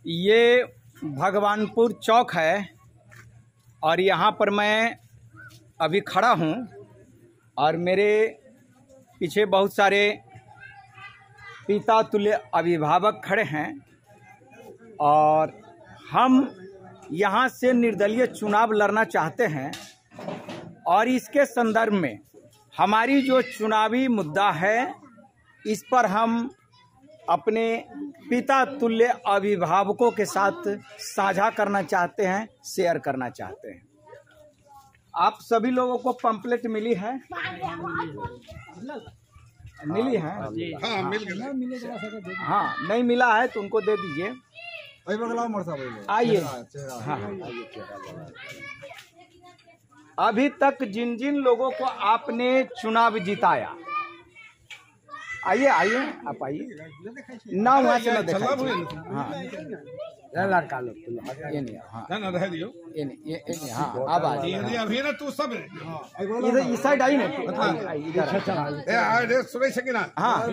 ये भगवानपुर चौक है और यहाँ पर मैं अभी खड़ा हूँ और मेरे पीछे बहुत सारे पिता तुल्य अभिभावक खड़े हैं और हम यहाँ से निर्दलीय चुनाव लड़ना चाहते हैं और इसके संदर्भ में हमारी जो चुनावी मुद्दा है इस पर हम अपने पिता तुल्य अभिभावकों के साथ साझा करना चाहते हैं, शेयर करना चाहते हैं। आप सभी लोगों को पंपलेट मिली है? मिली है? हाँ, मिल गया। हाँ, नहीं मिला है तो उनको दे दीजिए। आइए। हाँ, अभी तक जिन जिन लोगों को आपने चुनाव जिताया, आइए आइए, आप आइए ना, वहाँ से ना दिखाइए। हाँ, लड़का लोग ये नहीं, हाँ ये नहीं, हाँ अब आ अभी ना तू सब इधर इस साइड आई ना, इधर सुने सके ना। हाँ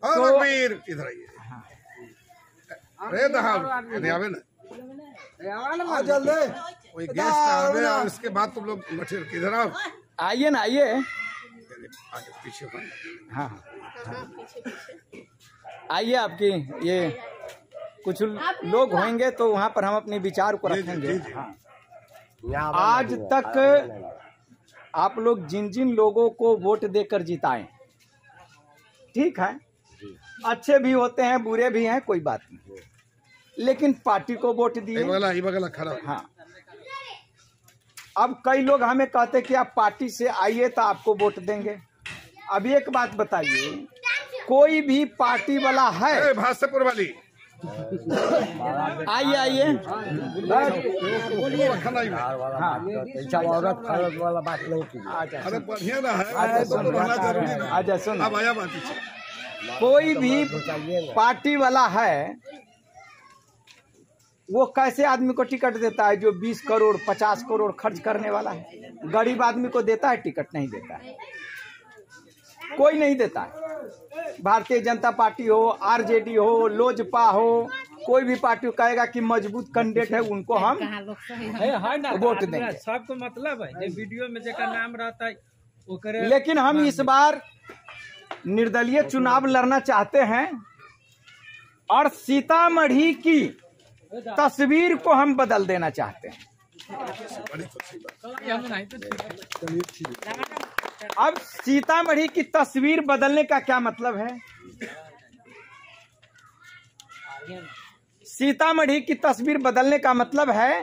रघुवीर इधर आइए। अरे दहाड़ इधर आवे ना, आ जल्दी। कोई गेस्ट आवे और उसके बाद तुम लोग मठेर किधर आओ। आइए ना, आइए। आगे पीछे हाँ आइए, आपकी ये कुछ लोग होंगे तो वहाँ पर हम अपने विचार को रखेंगे। हाँ, आज तक आप लोग जिन जिन लोगों को वोट देकर जिताएं, ठीक है, अच्छे भी होते हैं, बुरे भी हैं, कोई बात नहीं, लेकिन पार्टी को वोट दिए। खड़ा। हाँ, अब कई लोग हमें कहते कि आप पार्टी से आइए तो आपको वोट देंगे। अब एक बात बताइए, कोई भी पार्टी वाला है? भाजपुर वाली आइए आइए। औरत वाला बात नहीं की। अरे बढ़िया ना है। अच्छा सुन, अब आया बात। कोई भी पार्टी वाला है वो कैसे आदमी को टिकट देता है जो 20 करोड़ 50 करोड़ खर्च करने वाला है? गरीब आदमी को देता है टिकट? नहीं देता है, कोई नहीं देता है। भारतीय जनता पार्टी हो, आरजेडी हो, लोजपा हो, कोई भी पार्टी कहेगा कि मजबूत कैंडिडेट है उनको हम वोट देंगे। सबको मतलब है वीडियो में जेकर नाम रहता है। लेकिन हम इस बार निर्दलीय चुनाव लड़ना चाहते हैं और सीतामढ़ी की तस्वीर को हम बदल देना चाहते हैं। अब सीतामढ़ी की तस्वीर बदलने का क्या मतलब है? सीतामढ़ी की तस्वीर बदलने का मतलब है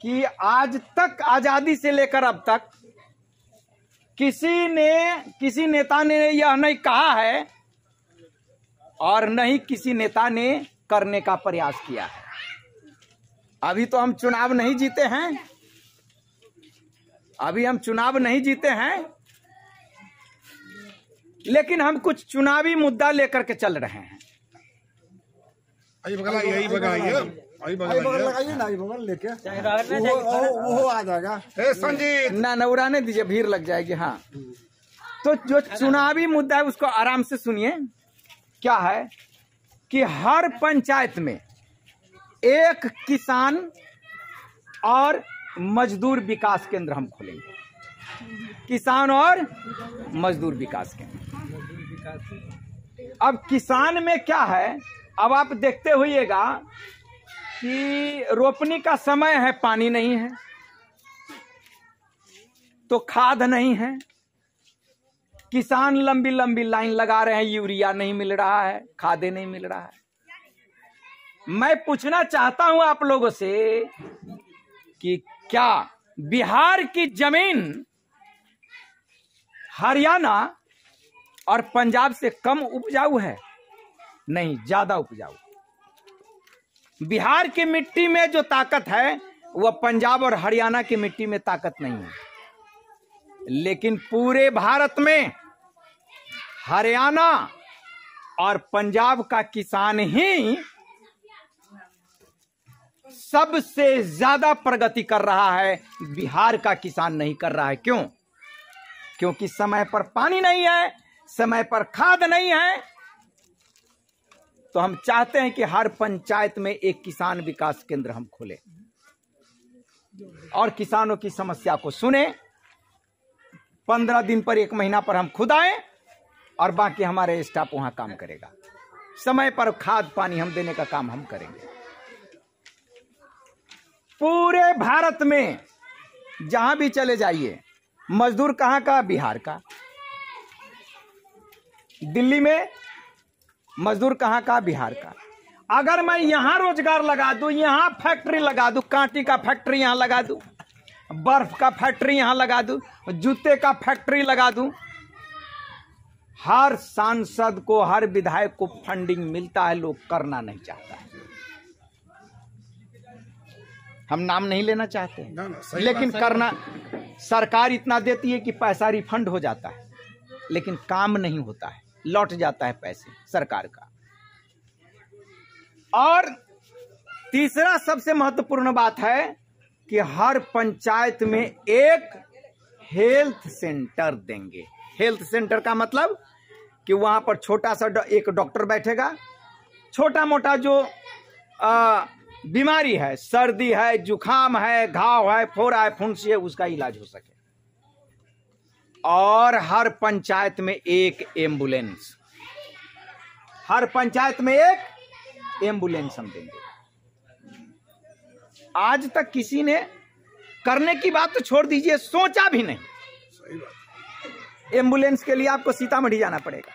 कि आज तक, आजादी से लेकर अब तक किसी नेता ने यह नहीं कहा है और नहीं किसी नेता ने करने का प्रयास किया है। अभी तो हम चुनाव नहीं जीते हैं, अभी हम चुनाव नहीं जीते हैं, लेकिन हम कुछ चुनावी मुद्दा लेकर के चल रहे हैं। वो आ जाएगा। संजीत ना उड़ाने दीजिए, भीड़ लग जाएगी। हाँ, तो जो चुनावी मुद्दा है उसको आराम से सुनिए। क्या है कि हर पंचायत में एक किसान और मजदूर विकास केंद्र हम खोलेंगे। किसान और मजदूर विकास केंद्र। अब किसान में क्या है, अब आप देखते होइएगा कि रोपनी का समय है, पानी नहीं है तो खाद नहीं है, किसान लंबी लंबी लाइन लगा रहे हैं, यूरिया नहीं मिल रहा है, खादे नहीं मिल रहा है। मैं पूछना चाहता हूं आप लोगों से कि क्या बिहार की जमीन हरियाणा और पंजाब से कम उपजाऊ है? नहीं, ज्यादा उपजाऊ। बिहार की मिट्टी में जो ताकत है वह पंजाब और हरियाणा की मिट्टी में ताकत नहीं है। लेकिन पूरे भारत में हरियाणा और पंजाब का किसान ही सबसे ज्यादा प्रगति कर रहा है, बिहार का किसान नहीं कर रहा है। क्यों? क्योंकि समय पर पानी नहीं है, समय पर खाद नहीं है, तो हम चाहते हैं कि हर पंचायत में एक किसान विकास केंद्र हम खोलें और किसानों की समस्या को सुने। 15 दिन पर, 1 महीना पर हम खुद आए और बाकी हमारे स्टाफ वहां काम करेगा। समय पर खाद पानी हम देने का काम हम करेंगे। पूरे भारत में जहां भी चले जाइए, मजदूर कहां का? बिहार का। दिल्ली में मजदूर कहां का? बिहार का। अगर मैं यहां रोजगार लगा दूं, यहां फैक्ट्री लगा दूं, कांटी का फैक्ट्री यहां लगा दूं, बर्फ का फैक्ट्री यहां लगा दूं, जूते का फैक्ट्री लगा दूं, हर सांसद को, हर विधायक को फंडिंग मिलता है, लोग करना नहीं चाहता है। हम नाम नहीं लेना चाहते ना, ना, सही लेकिन बात, करना, सरकार इतना देती है कि पैसा रिफंड हो जाता है, लेकिन काम नहीं होता है, लौट जाता है पैसे सरकार का। और तीसरा सबसे महत्वपूर्ण बात है कि हर पंचायत में एक हेल्थ सेंटर देंगे। हेल्थ सेंटर का मतलब कि वहां पर छोटा सा एक डॉक्टर बैठेगा, छोटा मोटा जो बीमारी है, सर्दी है, जुखाम है, घाव है, फोड़ा है, फुंसी है, उसका इलाज हो सके। और हर पंचायत में एक एम्बुलेंस, हर पंचायत में एक एम्बुलेंस हम देंगे। आज तक किसी ने करने की बात तो छोड़ दीजिए, सोचा भी नहीं। सही बात। एम्बुलेंस के लिए आपको सीतामढ़ी जाना पड़ेगा,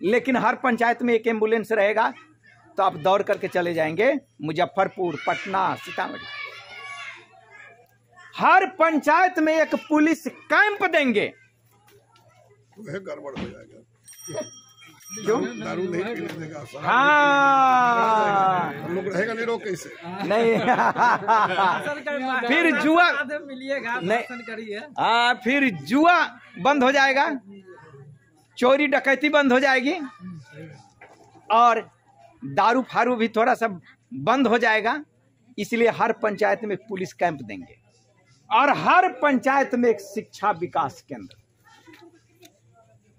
लेकिन हर पंचायत में एक एम्बुलेंस रहेगा तो आप दौड़ करके चले जाएंगे मुजफ्फरपुर, पटना, सीतामढ़ी। हर पंचायत में एक पुलिस कैंप देंगे। वह गड़बड़ हो जाएगा। क्यों? दारू नहीं पीने देगा, शराब हाँ, हम लोग रहेगा नहीं, रोक कैसे? नहीं फिर जुआ मिलिएगा, नहीं, करिए। फिर जुआ बंद हो जाएगा, चोरी डकैती बंद हो जाएगी, और दारू फारू भी थोड़ा सा बंद हो जाएगा। इसलिए हर पंचायत में पुलिस कैंप देंगे और हर पंचायत में एक शिक्षा विकास केंद्र।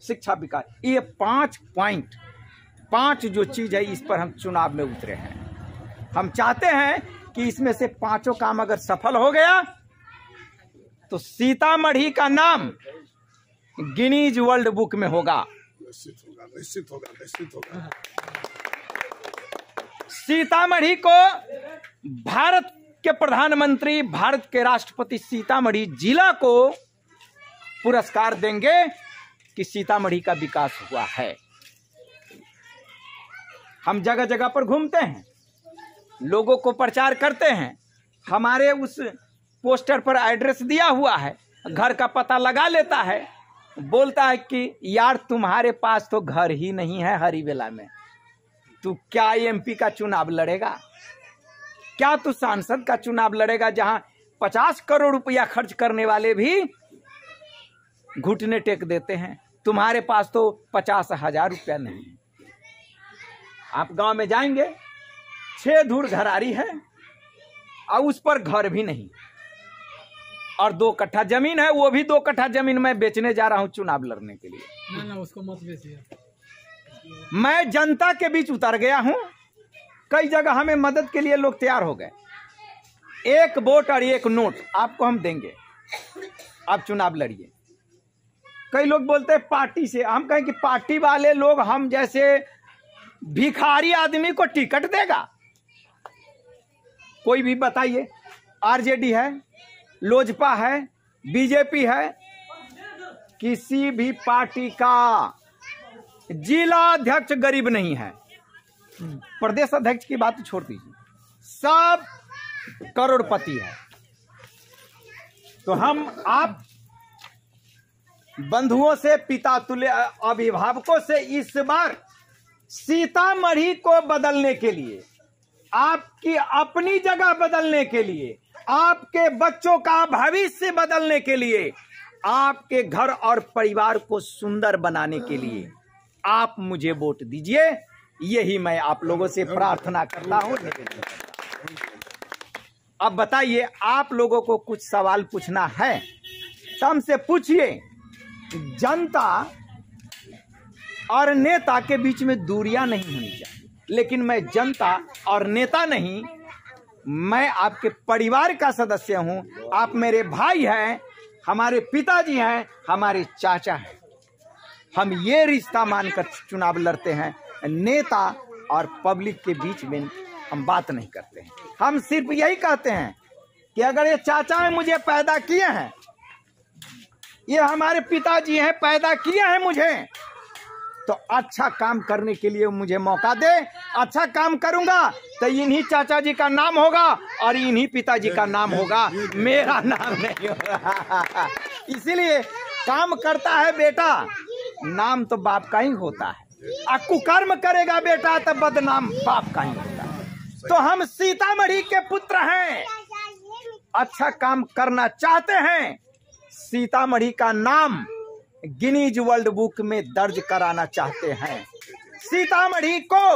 शिक्षा विकास, ये 5 पॉइंट, 5 जो चीज है, इस पर हम चुनाव में उतरे हैं। हम चाहते हैं कि इसमें से 5 काम अगर सफल हो गया तो सीतामढ़ी का नाम गिनीज वर्ल्ड बुक में होगा। निश्चित होगा, निश्चित होगा, निश्चित होगा। सीतामढ़ी को भारत के प्रधानमंत्री, भारत के राष्ट्रपति सीतामढ़ी जिला को पुरस्कार देंगे कि सीतामढ़ी का विकास हुआ है। हम जगह जगह पर घूमते हैं, लोगों को प्रचार करते हैं, हमारे उस पोस्टर पर एड्रेस दिया हुआ है, घर का पता लगा लेता है, बोलता है कि यार तुम्हारे पास तो घर ही नहीं है हरिवेला में, तू क्या एमपी का चुनाव लड़ेगा? क्या तू सांसद का चुनाव लड़ेगा जहां 50 करोड़ रुपया खर्च करने वाले भी घुटने टेक देते हैं? तुम्हारे पास तो 50,000 रुपया नहीं है। आप गांव में जाएंगे, 6 धूर घरारी है और उस पर घर भी नहीं, और 2 कट्ठा जमीन है, वो भी 2 कट्ठा जमीन मैं बेचने जा रहा हूं चुनाव लड़ने के लिए। ना उसको मत बेचिए। मैं जनता के बीच उतर गया हूं, कई जगह हमें मदद के लिए लोग तैयार हो गए। 1 वोट और 1 नोट आपको हम देंगे, आप चुनाव लड़िए। कई लोग बोलते हैं पार्टी से, हम कहें कि पार्टी वाले लोग हम जैसे भिखारी आदमी को टिकट देगा? कोई भी बताइए, आरजेडी है, लोजपा है, बीजेपी है, किसी भी पार्टी का जिला अध्यक्ष गरीब नहीं है। प्रदेश अध्यक्ष की बात छोड़ दीजिए, सब करोड़पति है। तो हम आप बंधुओं से, पिता तुल्य अभिभावकों से इस बार सीतामढ़ी को बदलने के लिए, आपकी अपनी जगह बदलने के लिए, आपके बच्चों का भविष्य बदलने के लिए, आपके घर और परिवार को सुंदर बनाने के लिए आप मुझे वोट दीजिए। यही मैं आप लोगों से प्रार्थना करता हूं। अब बताइए, आप लोगों को कुछ सवाल पूछना है तो हमसे पूछिए। जनता और नेता के बीच में दूरियां नहीं होनी चाहिए। लेकिन मैं जनता और नेता नहीं, मैं आपके परिवार का सदस्य हूं। आप मेरे भाई हैं, हमारे पिताजी हैं, हमारे चाचा हैं। हम ये रिश्ता मानकर चुनाव लड़ते हैं। नेता और पब्लिक के बीच में हम बात नहीं करते हैं। हम सिर्फ यही कहते हैं कि अगर ये चाचा हैं मुझे पैदा किए हैं, ये हमारे पिताजी हैं पैदा किए हैं मुझे, तो अच्छा काम करने के लिए मुझे मौका दे। अच्छा काम करूंगा तो इन्हीं चाचा जी का नाम होगा और इन्हीं पिताजी का नाम होगा, मेरा नाम नहीं होगा। इसीलिए काम करता है बेटा, नाम तो बाप का ही होता है। और कुकर्म करेगा बेटा तो बदनाम बाप का ही होता है। तो हम सीतामढ़ी के पुत्र हैं, अच्छा काम करना चाहते हैं, सीतामढ़ी का नाम गिनीज वर्ल्ड बुक में दर्ज कराना चाहते हैं। सीतामढ़ी को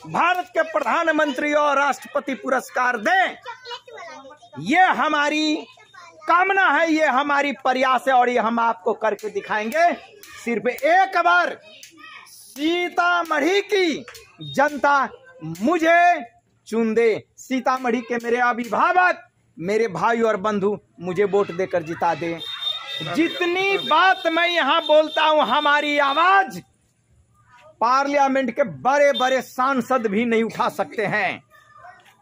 भारत के प्रधानमंत्री और राष्ट्रपति पुरस्कार दें, ये हमारी कामना है, ये हमारी प्रयास है और ये हम आपको करके दिखाएंगे। सिर्फ एक बार सीतामढ़ी की जनता मुझे चुन दे, सीतामढ़ी के मेरे अभिभावक, मेरे भाई और बंधु मुझे वोट देकर जिता दे। जितनी बात मैं यहाँ बोलता हूँ, हमारी आवाज पार्लियामेंट के बड़े बड़े सांसद भी नहीं उठा सकते हैं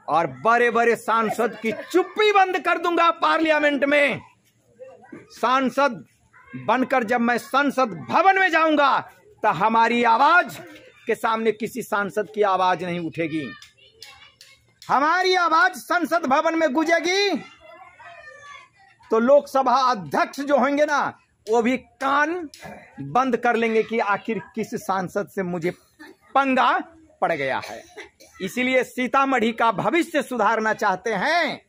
और बड़े बड़े सांसद की चुप्पी बंद कर दूंगा। पार्लियामेंट में सांसद बनकर जब मैं संसद भवन में जाऊंगा तो हमारी आवाज के सामने किसी सांसद की आवाज नहीं उठेगी। हमारी आवाज संसद भवन में गूंजेगी तो लोकसभा अध्यक्ष जो होंगे ना, वो भी कान बंद कर लेंगे कि आखिर किस सांसद से मुझे पंगा पड़ गया है। इसीलिए सीतामढ़ी का भविष्य सुधारना चाहते हैं,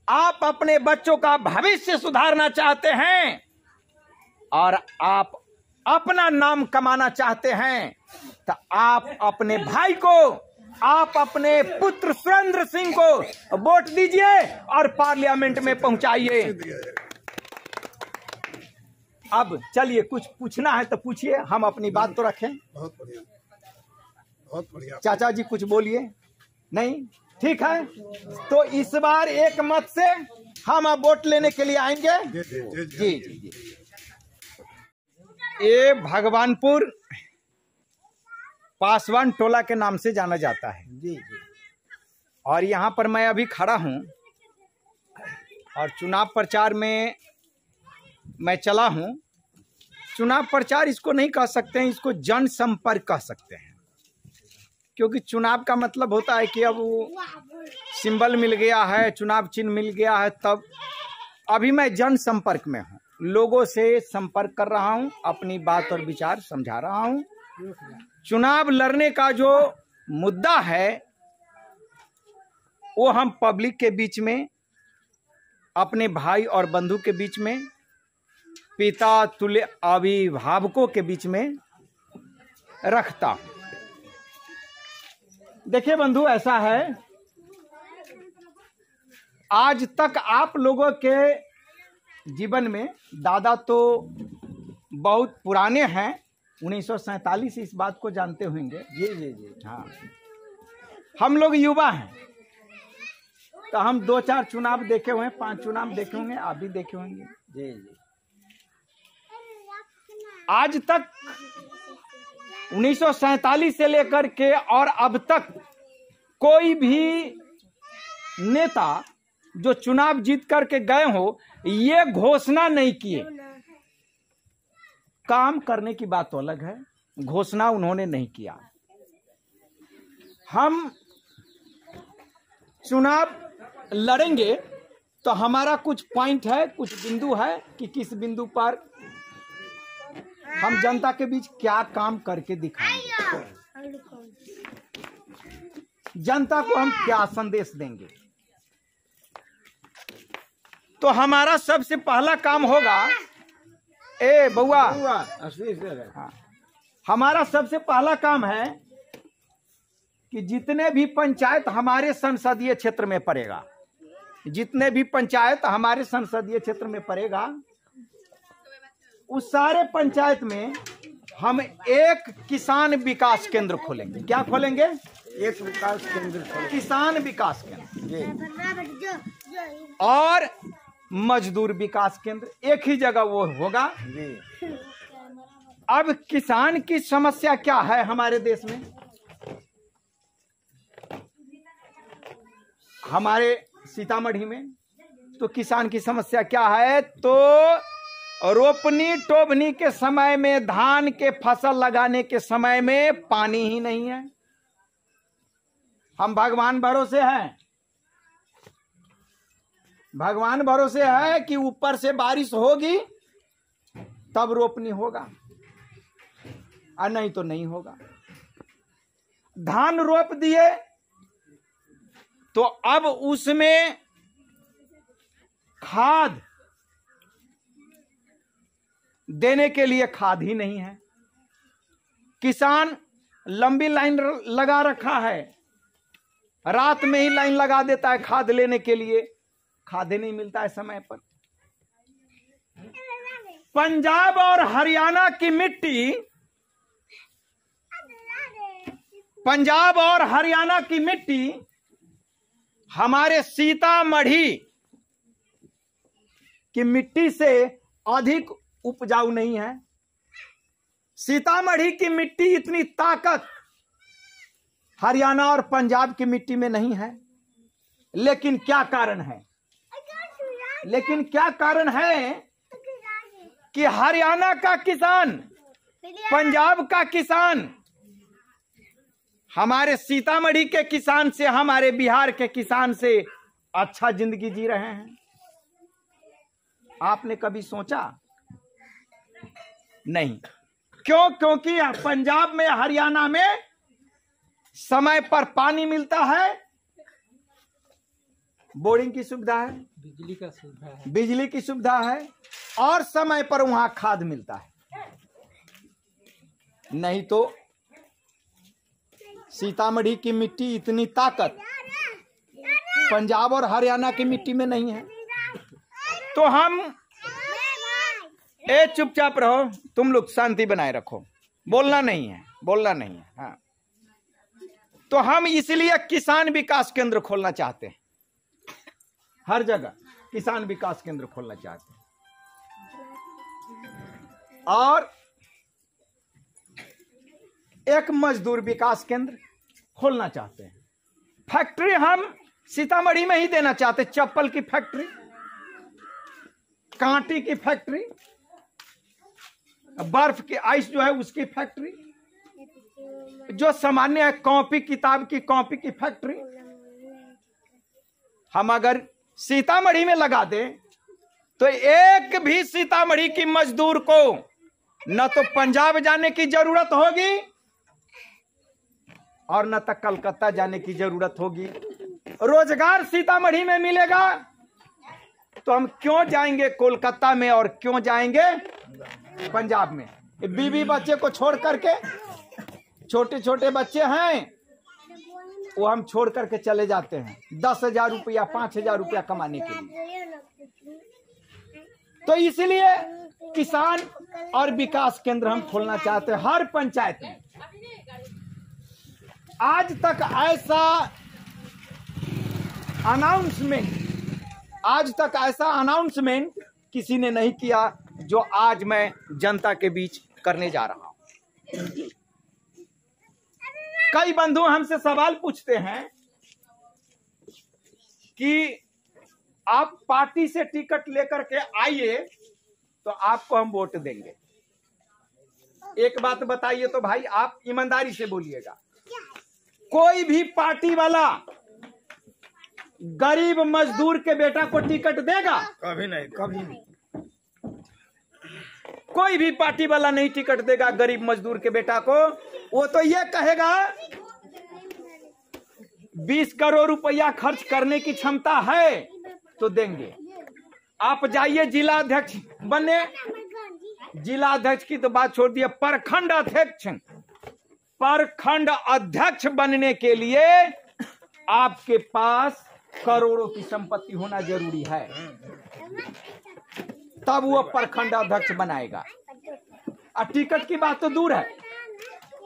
आप अपने बच्चों का भविष्य सुधारना चाहते हैं और आप अपना नाम कमाना चाहते हैं, तो आप अपने भाई को, आप अपने पुत्र सुरेंद्र सिंह को वोट दीजिए और पार्लियामेंट में पहुंचाइए। अब चलिए, कुछ पूछना है तो पूछिए, हम अपनी बात तो रखें। बहुत बढ़िया, बहुत बढ़िया। चाचा जी कुछ बोलिए। नहीं, ठीक है, तो इस बार एक मत से हम अब वोट लेने के लिए आएंगे। जी जी जी। ये भगवानपुर पासवान टोला के नाम से जाना जाता है। जी जी। और यहाँ पर मैं अभी खड़ा हूँ और चुनाव प्रचार में मैं चला हूँ। चुनाव प्रचार इसको नहीं कह सकते हैं, इसको जनसंपर्क कह सकते हैं, क्योंकि चुनाव का मतलब होता है कि अब वो सिंबल मिल गया है, चुनाव चिन्ह मिल गया है, तब अभी मैं जनसंपर्क में हूँ, लोगों से संपर्क कर रहा हूँ, अपनी बात और विचार समझा रहा हूँ। चुनाव लड़ने का जो मुद्दा है वो हम पब्लिक के बीच में, अपने भाई और बंधु के बीच में, पिता तुल्य अभिभावकों के बीच में रखता हूं। देखिए बंधु, ऐसा है, आज तक आप लोगों के जीवन में, दादा तो बहुत पुराने हैं, 1947 इस बात को जानते होंगे। जी जी जी। हाँ, हम लोग युवा हैं तो हम 2-4 चुनाव देखे हुए हैं, 5 चुनाव देखे होंगे, आप भी देखे होंगे। जी जी। आज तक 1947 से लेकर के और अब तक कोई भी नेता जो चुनाव जीत करके गए हो, ये घोषणा नहीं किए। काम करने की बात तो अलग है, घोषणा उन्होंने नहीं किया। हम चुनाव लड़ेंगे तो हमारा कुछ पॉइंट है, कुछ बिंदु है कि किस बिंदु पर हम जनता के बीच क्या काम करके दिखाएंगे, जनता को हम क्या संदेश देंगे। तो हमारा सबसे पहला काम होगा, ए बउआ, हाँ, हमारा सबसे पहला काम है कि जितने भी पंचायत हमारे संसदीय क्षेत्र में पड़ेगा, जितने भी पंचायत हमारे संसदीय क्षेत्र में पड़ेगा, उस सारे पंचायत में हम एक किसान विकास केंद्र खोलेंगे। क्या खोलेंगे? एक विकास केंद्र खोले किसान विकास केंद्र जी और मजदूर विकास केंद्र, एक ही जगह वो होगा। जी। अब किसान की समस्या क्या है हमारे देश में? हमारे सीतामढ़ी में तो किसान की समस्या क्या है? तो रोपनी टोभनी के समय में, धान के फसल लगाने के समय में पानी ही नहीं है। हम भगवान भरोसे हैं, भगवान भरोसे है कि ऊपर से बारिश होगी तब रोपनी होगा, और नहीं तो नहीं होगा। धान रोप दिए तो अब उसमें खाद देने के लिए खाद ही नहीं है। किसान लंबी लाइन लगा रखा है, रात में ही लाइन लगा देता है खाद लेने के लिए, खाद ही नहीं मिलता है समय पर। पंजाब और हरियाणा की मिट्टी, पंजाब और हरियाणा की मिट्टी हमारे सीतामढ़ी की मिट्टी से अधिक उपजाऊ नहीं है। सीतामढ़ी की मिट्टी इतनी ताकत हरियाणा और पंजाब की मिट्टी में नहीं है। लेकिन क्या कारण है? लेकिन क्या कारण है कि हरियाणा का किसान, पंजाब का किसान हमारे सीतामढ़ी के किसान से, हमारे बिहार के किसान से अच्छा जिंदगी जी रहे हैं? आपने कभी सोचा? नहीं। क्यों? क्योंकि पंजाब में, हरियाणा में समय पर पानी मिलता है, बोरिंग की सुविधा है, बिजली का सुविधा है, बिजली की सुविधा है, और समय पर वहां खाद मिलता है। नहीं तो सीतामढ़ी की मिट्टी इतनी ताकत पंजाब और हरियाणा की मिट्टी में नहीं है। तो हम चुपचाप रहो, तुम लोग शांति बनाए रखो, बोलना नहीं है, बोलना नहीं है। हाँ, तो हम इसलिए किसान विकास केंद्र खोलना चाहते हैं, हर जगह किसान विकास केंद्र खोलना चाहते हैं। और एक मजदूर विकास केंद्र खोलना चाहते हैं। फैक्ट्री हम सीतामढ़ी में ही देना चाहते, चप्पल की फैक्ट्री, कांटी की फैक्ट्री, बर्फ की आइस जो है उसकी फैक्ट्री, जो सामान्य है कॉपी किताब की, कॉपी की फैक्ट्री हम अगर सीतामढ़ी में लगा दें तो एक भी सीतामढ़ी की मजदूर को न तो पंजाब जाने की जरूरत होगी और न तक कलकत्ता जाने की जरूरत होगी। रोजगार सीतामढ़ी में मिलेगा तो हम क्यों जाएंगे कोलकाता में और क्यों जाएंगे पंजाब में? बीवी बच्चे को छोड़ करके, छोटे छोटे बच्चे हैं वो हम छोड़ करके चले जाते हैं 10,000 रुपया, 5,000 रुपया कमाने के लिए। तो इसलिए किसान और विकास केंद्र हम खोलना चाहते हैं हर पंचायत में। आज तक ऐसा अनाउंसमेंट किसी ने नहीं किया जो आज मैं जनता के बीच करने जा रहा हूं। कई बंधु हमसे सवाल पूछते हैं कि आप पार्टी से टिकट लेकर के आइए तो आपको हम वोट देंगे। एक बात बताइए तो भाई, आप ईमानदारी से बोलिएगा, कोई भी पार्टी वाला गरीब मजदूर के बेटा को टिकट देगा? कभी नहीं, कभी नहीं। कोई भी पार्टी वाला नहीं टिकट देगा गरीब मजदूर के बेटा को। वो तो ये कहेगा 20 करोड़ रुपया खर्च करने की क्षमता है तो देंगे। आप जाइए जिला अध्यक्ष बने, जिला अध्यक्ष की तो बात छोड़ दिए, प्रखंड अध्यक्ष बनने के लिए आपके पास करोड़ों की संपत्ति होना जरूरी है, तब वो प्रखंड अध्यक्ष बनाएगा। और टिकट की बात तो दूर है,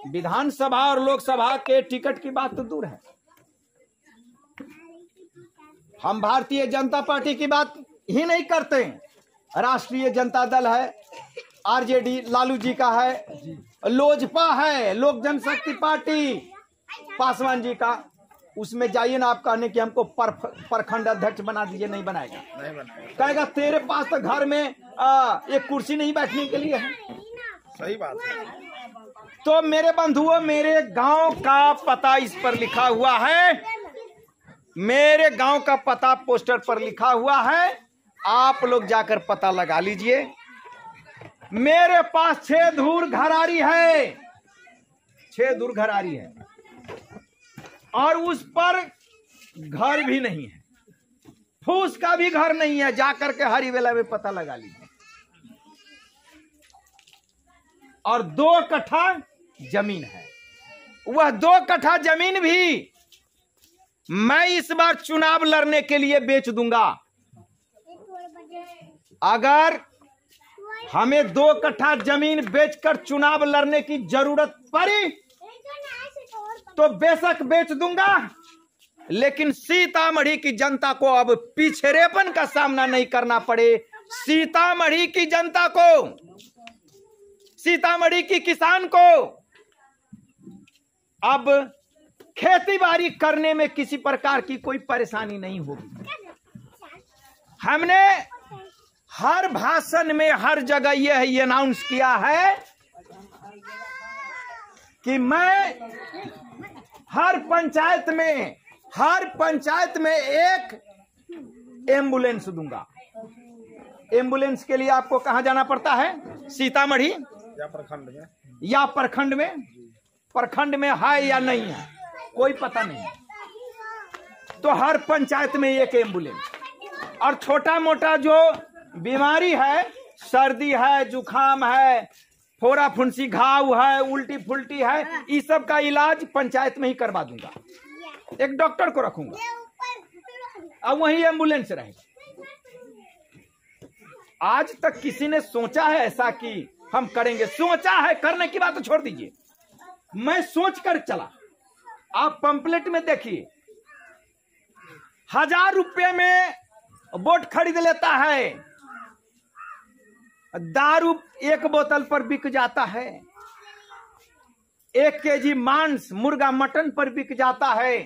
विधानसभा और लोकसभा के टिकट की बात तो दूर है। हम भारतीय जनता पार्टी की बात ही नहीं करते। राष्ट्रीय जनता दल है, आरजेडी लालू जी का है, लोजपा है, लोक जनशक्ति पार्टी पासवान जी का, उसमें जाइए ना आप कहने कि हमको प्रखंड अध्यक्ष बना दीजिए, नहीं बनाएगा, कहेगा तेरे पास तो घर में एक कुर्सी नहीं बैठने के लिए है। सही बात है। तो मेरे बंधुओं, मेरे गांव का पता इस पर लिखा हुआ है, मेरे गांव का पता पोस्टर पर लिखा हुआ है, आप लोग जाकर पता लगा लीजिए। मेरे पास 6 धूर घरारी है, 6 धूर घरारी है, और उस पर घर भी नहीं है, फूस का भी घर नहीं है। जाकर के हरिवेला में पता लगा लीजिए। और 2 कट्ठा जमीन है, वह 2 कट्ठा जमीन भी मैं इस बार चुनाव लड़ने के लिए बेच दूंगा। अगर हमें 2 कट्ठा जमीन बेचकर चुनाव लड़ने की जरूरत पड़ी तो बेशक बेच दूंगा, लेकिन सीतामढ़ी की जनता को अब पिछड़ेपन का सामना नहीं करना पड़े। सीतामढ़ी की जनता को, सीतामढ़ी की किसान को अब खेती बाड़ी करने में किसी प्रकार की कोई परेशानी नहीं होगी। हमने हर भाषण में हर जगह यह अनाउंस किया है कि मैं हर पंचायत में एक एम्बुलेंस दूंगा। एम्बुलेंस के लिए आपको कहां जाना पड़ता है? सीतामढ़ी या प्रखंड में, या प्रखंड में, प्रखंड में है या नहीं है कोई पता नहीं। तो हर पंचायत में एक एम्बुलेंस, और छोटा मोटा जो बीमारी है, सर्दी है, जुखाम है, फोड़ा फुंसी घाव है, उल्टी फुल्टी है, इस सब का इलाज पंचायत में ही करवा दूंगा। एक डॉक्टर को रखूंगा और वही एम्बुलेंस रहेगा। आज तक किसी ने सोचा है ऐसा कि हम करेंगे? सोचा है, करने की बात तो छोड़ दीजिए, मैं सोच कर चला। आप पंपलेट में देखिए, 1000 रुपये में वोट खरीद लेता है, दारू 1 बोतल पर बिक जाता है, 1 केजी मांस मुर्गा मटन पर बिक जाता है।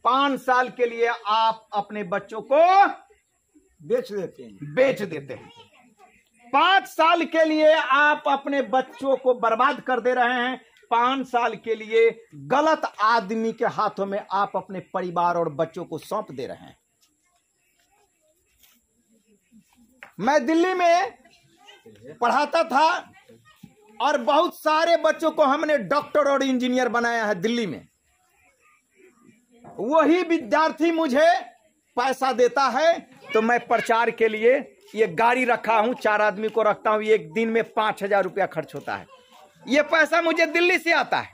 5 साल के लिए आप अपने बच्चों को बेच देते हैं। 5 साल के लिए आप अपने बच्चों को बर्बाद कर दे रहे हैं। 5 साल के लिए गलत आदमी के हाथों में आप अपने परिवार और बच्चों को सौंप दे रहे हैं। मैं दिल्ली में पढ़ाता था और बहुत सारे बच्चों को हमने डॉक्टर और इंजीनियर बनाया है दिल्ली में। वही विद्यार्थी मुझे पैसा देता है तो मैं प्रचार के लिए ये गाड़ी रखा हूं, 4 आदमी को रखता हूं, एक दिन में 5000 रुपया खर्च होता है। ये पैसा मुझे दिल्ली से आता है,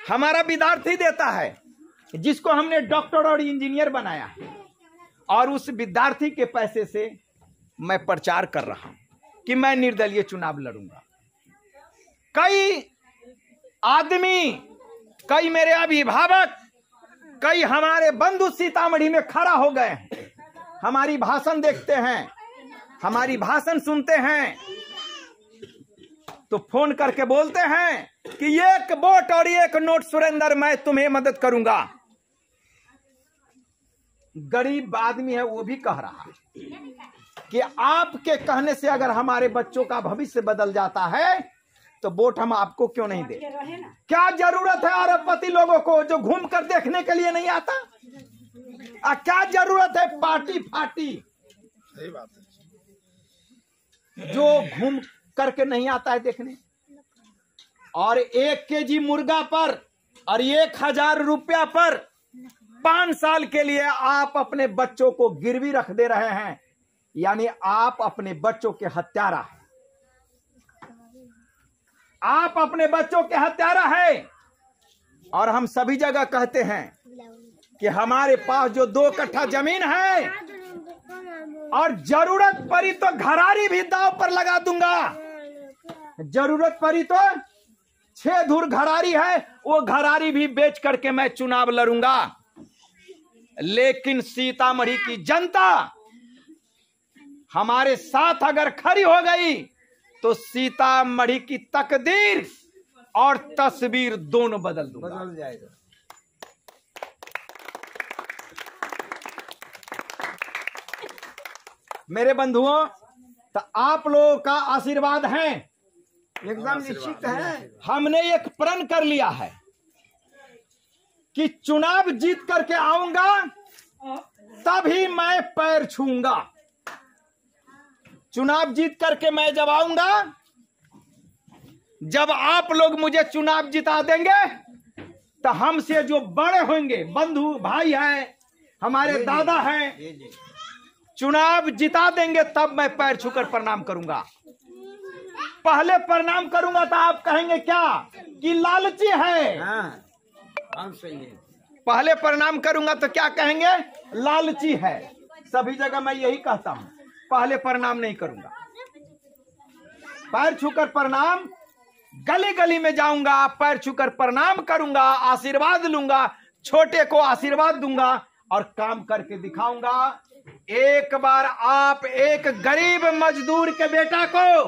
हमारा विद्यार्थी देता है जिसको हमने डॉक्टर और इंजीनियर बनाया है, और उस विद्यार्थी के पैसे से मैं प्रचार कर रहा हूं कि मैं निर्दलीय चुनाव लड़ूंगा। कई आदमी, कई मेरे अभिभावक, कई हमारे बंधु सीतामढ़ी में खड़ा हो गए हैं, हमारी भाषण देखते हैं, हमारी भाषण सुनते हैं, तो फोन करके बोलते हैं कि 1 वोट और 1 नोट सुरेंद्र, मैं तुम्हें मदद करूंगा। गरीब आदमी है वो भी कह रहा है कि आपके कहने से अगर हमारे बच्चों का भविष्य बदल जाता है तो वोट हम आपको क्यों नहीं दे? क्या जरूरत है अरबपति लोगों को जो घूम कर देखने के लिए नहीं आता? क्या जरूरत है पार्टी फाटी? सही बात है। जो घूम करके नहीं आता है देखने। और 1 केजी मुर्गा पर और 1000 रुपया पर 5 साल के लिए आप अपने बच्चों को गिरवी रख दे रहे हैं, यानी आप अपने बच्चों के हत्यारा हैं। आप अपने बच्चों के हत्यारा है। और हम सभी जगह कहते हैं कि हमारे पास जो 2 कट्ठा जमीन है और जरूरत पड़ी तो घरारी भी दांव पर लगा दूंगा। जरूरत पड़ी तो 6 धुर घरारी है, वो घरारी भी बेच करके मैं चुनाव लड़ूंगा। लेकिन सीतामढ़ी की जनता हमारे साथ अगर खड़ी हो गई तो सीतामढ़ी की तकदीर और तस्वीर दोनों बदल जाएगा। मेरे बंधुओं, तो आप लोगों का आशीर्वाद है, एकदम निश्चित है। हमने एक प्रण कर लिया है कि चुनाव जीत करके आऊंगा तभी मैं पैर छूंगा। चुनाव जीत करके मैं जब आऊंगा, जब आप लोग मुझे चुनाव जिता देंगे तो हमसे जो बड़े होंगे, बंधु भाई हैं, हमारे दादा हैं, चुनाव जिता देंगे तब मैं पैर छूकर प्रणाम करूंगा। पहले प्रणाम करूंगा तो आप कहेंगे क्या कि लालची है। हाँ, सही है। पहले प्रणाम करूंगा तो क्या कहेंगे, लालची है। सभी जगह मैं यही कहता हूं, पहले प्रणाम नहीं करूंगा, पैर छूकर प्रणाम, गली गली में जाऊंगा, पैर छूकर प्रणाम करूंगा, आशीर्वाद लूंगा, छोटे को आशीर्वाद दूंगा और काम करके दिखाऊंगा। एक बार आप एक गरीब मजदूर के बेटा को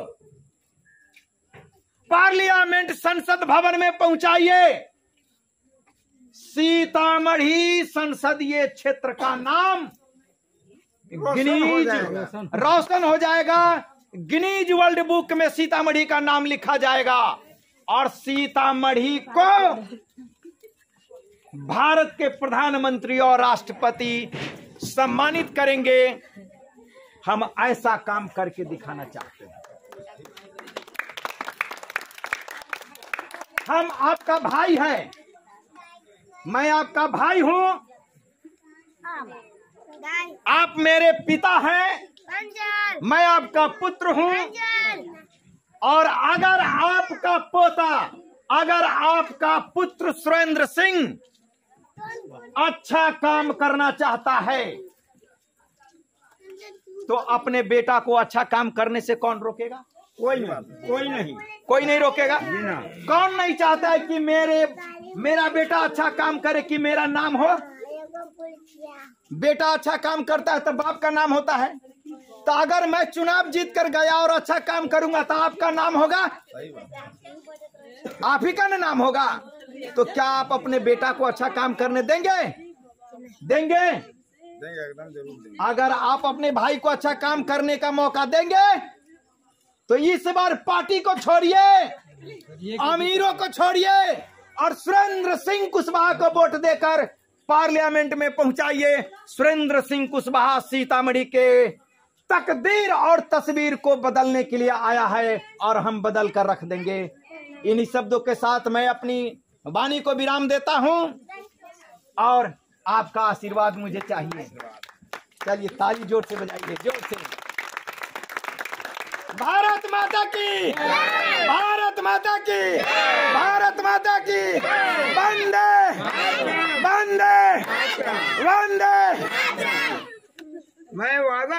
पार्लियामेंट संसद भवन में पहुंचाइए, सीतामढ़ी संसदीय क्षेत्र का नाम गिनीज रोशन हो जाएगा। गिनीज वर्ल्ड बुक में सीतामढ़ी का नाम लिखा जाएगा और सीतामढ़ी को भारत के प्रधानमंत्री और राष्ट्रपति सम्मानित करेंगे। हम ऐसा काम करके दिखाना चाहते हैं। हम आपका भाई है, मैं आपका भाई हूं, आप मेरे पिता हैं, मैं आपका पुत्र हूं। और अगर आपका पोता, अगर आपका पुत्र सुरेंद्र सिंह अच्छा काम करना चाहता है तो अपने बेटा को अच्छा काम करने से कौन रोकेगा? कोई नहीं रोकेगा। कौन नहीं चाहता है कि मेरा बेटा अच्छा काम करे, कि मेरा नाम हो? बेटा अच्छा काम करता है तो बाप का नाम होता है। तो अगर मैं चुनाव जीत कर गया और अच्छा काम करूंगा तो आपका नाम होगा, आप ही का नाम होगा। तो क्या आप अपने बेटा को अच्छा काम करने देंगे? देंगे एकदम जरूर देंगे। अगर आप अपने भाई को अच्छा काम करने का मौका देंगे तो इस बार पार्टी को छोड़िए, अमीरों को छोड़िए और सुरेंद्र सिंह कुशवाहा को वोट देकर पार्लियामेंट में पहुंचाइए। सुरेंद्र सिंह कुशवाहा सीतामढ़ी के तकदीर और तस्वीर को बदलने के लिए आया है और हम बदल कर रख देंगे। इन्हीं शब्दों के साथ मैं अपनी वाणी को विराम देता हूं और आपका आशीर्वाद मुझे चाहिए। चलिए ताली जोर से बजाइए, जोर से। भारत माता की, भारत माता की, भारत माता की। वंदे वंदे वंदे। मैं वादा